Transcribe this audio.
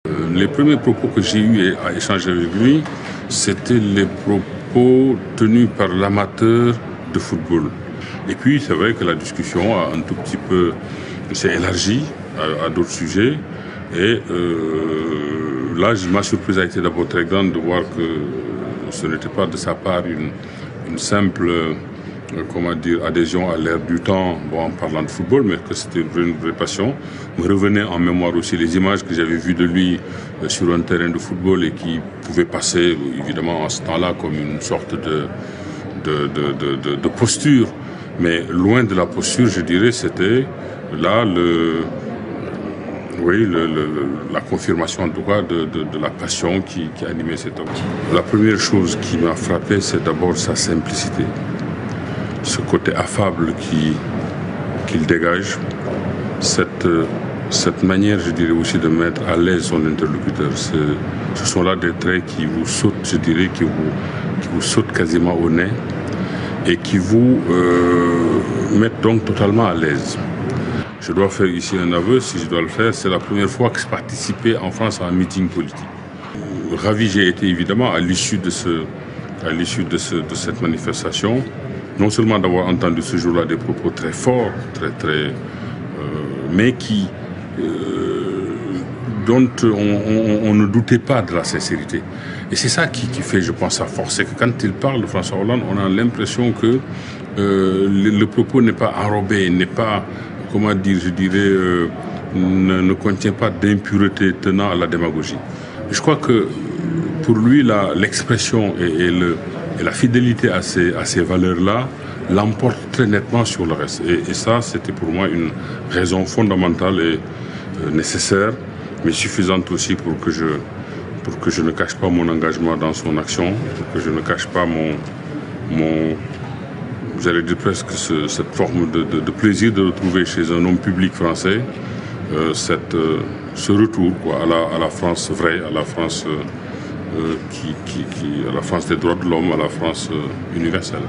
Les premiers propos que j'ai eu à échanger avec lui, c'était les propos tenus par l'amateur de football. Et puis c'est vrai que la discussion a un tout petit peu s'est élargie à d'autres sujets. Et là, ma surprise a été d'abord très grande de voir que ce n'était pas de sa part une simple adhésion à l'ère du temps, en parlant de football, mais que c'était une vraie passion. Me revenaient en mémoire aussi les images que j'avais vues de lui sur un terrain de football et qui pouvaient passer, évidemment, en ce temps-là, comme une sorte de posture. Mais loin de la posture, je dirais, c'était là la confirmation en tout cas de la passion qui animait cet homme. La première chose qui m'a frappé, c'est d'abord sa simplicité. Ce côté affable qu'il dégage, cette manière, je dirais aussi, de mettre à l'aise son interlocuteur. Ce sont là des traits qui vous sautent, je dirais, qui vous sautent quasiment au nez et qui vous mettent donc totalement à l'aise. Je dois faire ici un aveu, si je dois le faire, c'est la première fois que je participais en France à un meeting politique. Ravi j'ai été évidemment à l'issue de cette manifestation, non seulement d'avoir entendu ce jour-là des propos très forts, mais dont on ne doutait pas de la sincérité. Et c'est ça qui fait, je pense, sa force. C'est que quand il parle de François Hollande, on a l'impression que le propos n'est pas enrobé, n'est pas, ne contient pas d'impureté tenant à la démagogie. Je crois que pour lui, l'expression et la fidélité à ces valeurs-là l'emporte très nettement sur le reste. Et ça, c'était pour moi une raison fondamentale et nécessaire, mais suffisante aussi pour que je ne cache pas mon engagement dans son action, pour que je ne cache pas j'allais dire presque cette forme de plaisir de retrouver chez un homme public français ce retour à la France vraie, à la France à la France des droits de l'homme, à la France universelle.